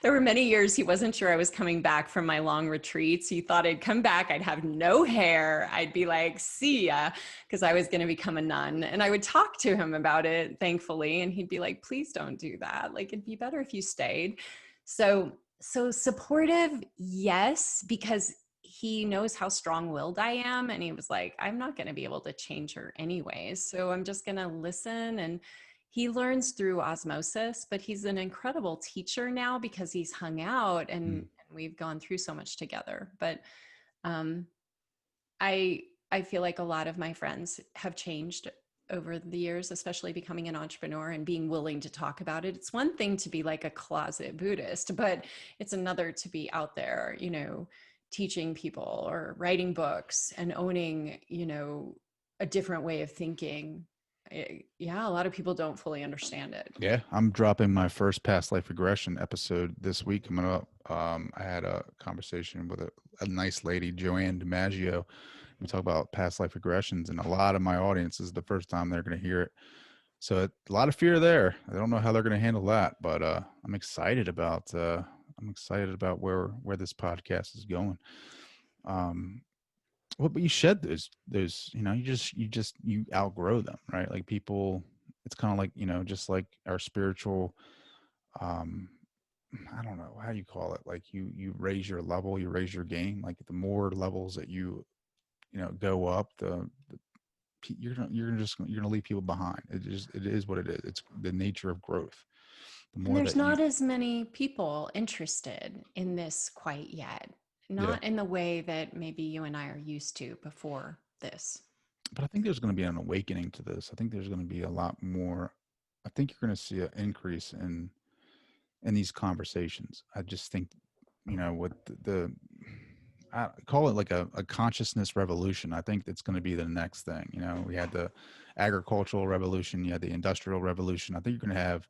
There were many years he wasn't sure I was coming back from my long retreats. He thought I'd come back, I'd have no hair. I'd be like, see ya, because I was going to become a nun. And I would talk to him about it, thankfully. And he'd be like, please don't do that. Like, it'd be better if you stayed. So supportive, yes, because he knows how strong-willed I am. And he was like, I'm not going to be able to change her anyways. So I'm just going to listen. And he learns through osmosis, but he's an incredible teacher now because he's hung out and we've gone through so much together. But um, I I feel like a lot of my friends have changed over the years, especially becoming an entrepreneur and being willing to talk about it. It's one thing to be like a closet Buddhist, but it's another to be out there, teaching people or writing books and owning, a different way of thinking. Yeah, a lot of people don't fully understand it. Yeah, I'm dropping my first past life regression episode this week coming up. I had a conversation with a nice lady, Joanne DiMaggio. We talk about past life regressions, and a lot of my audience, is the first time they're going to hear it. So a lot of fear there. I don't know how they're going to handle that, but I'm excited about where this podcast is going. Well, but you shed those, you outgrow them, right? Like, people, it's kind of like, just like our spiritual, um, I don't know how you call it. Like, you raise your level, you raise your game. Like, the more levels that go up, you're gonna leave people behind. It is what it is. It's the nature of growth. The And more there's that you, not as many people interested in this quite yet, yeah, not in the way that maybe you and I are used to before this? But I think there's going to be an awakening to this. I think there's going to be a lot more. I think you're going to see an increase in these conversations. I just think, with I call it like a consciousness revolution. I think that's going to be the next thing. We had the agricultural revolution, you had the industrial revolution. I think you're going to have,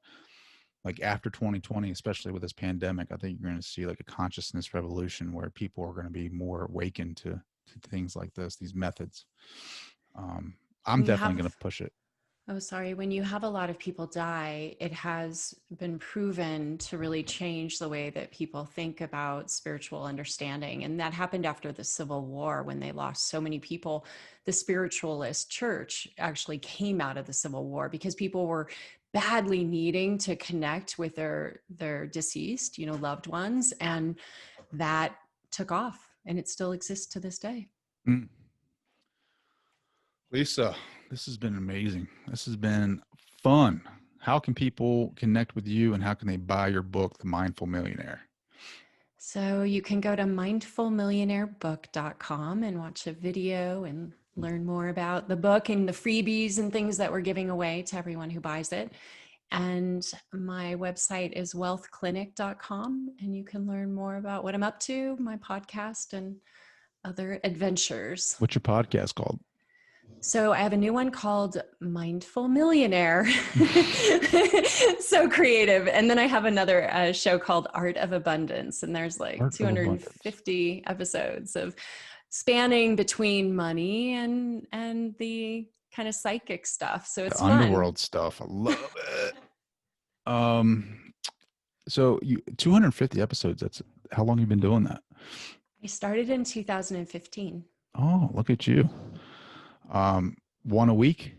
like, after 2020, especially with this pandemic, I think you're going to see like a consciousness revolution where people are going to be more awakened to things like this, these methods. I'm When you definitely have going to push it. Oh, sorry. When you have a lot of people die, it has been proven to really change the way that people think about spiritual understanding. And that happened after the Civil War when they lost so many people. The spiritualist church actually came out of the Civil War because people were badly needing to connect with their deceased, loved ones. And that took off, and it still exists to this day. Mm. Leisa, this has been amazing. This has been fun. How can people connect with you, and how can they buy your book, The Mindful Millionaire? So you can go to mindfulmillionairebook.com and watch a video and learn more about the book and the freebies and things that we're giving away to everyone who buys it. And my website is wealthclinic.com, and you can learn more about what I'm up to, my podcast, and other adventures. What's your podcast called? So I have a new one called Mindful Millionaire. So creative. And then I have another show called Art of Abundance. And there's like 250 episodes of spanning between money and the kind of psychic stuff. So it's the underworld stuff. I love it. So 250 episodes. That's how long have you been doing that? I started in 2015. Oh, look at you. One a week?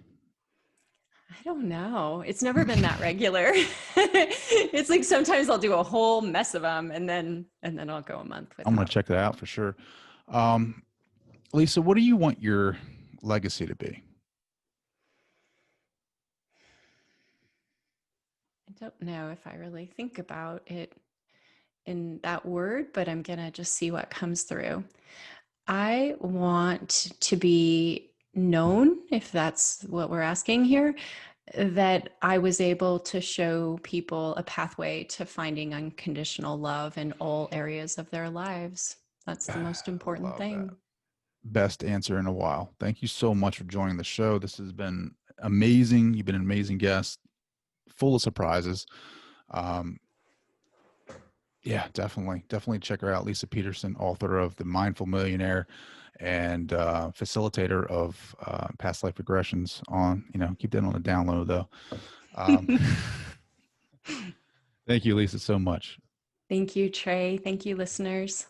I don't know. It's never been that regular. It's like sometimes I'll do a whole mess of them and then I'll go a month without. I'm going to check that out for sure. Leisa, what do you want your legacy to be? I don't know if I really think about it in that word, but I'm going to just see what comes through. I want to be known, if that's what we're asking here, that I was able to show people a pathway to finding unconditional love in all areas of their lives. That's the most important thing. That. Best answer in a while. Thank you so much for joining the show. This has been amazing. You've been an amazing guest, full of surprises. Yeah, definitely check her out. Leisa Peterson, author of The Mindful Millionaire and facilitator of past life regressions. Keep that on the download though. Thank you, Leisa, so much. Thank you, Trey. Thank you, listeners.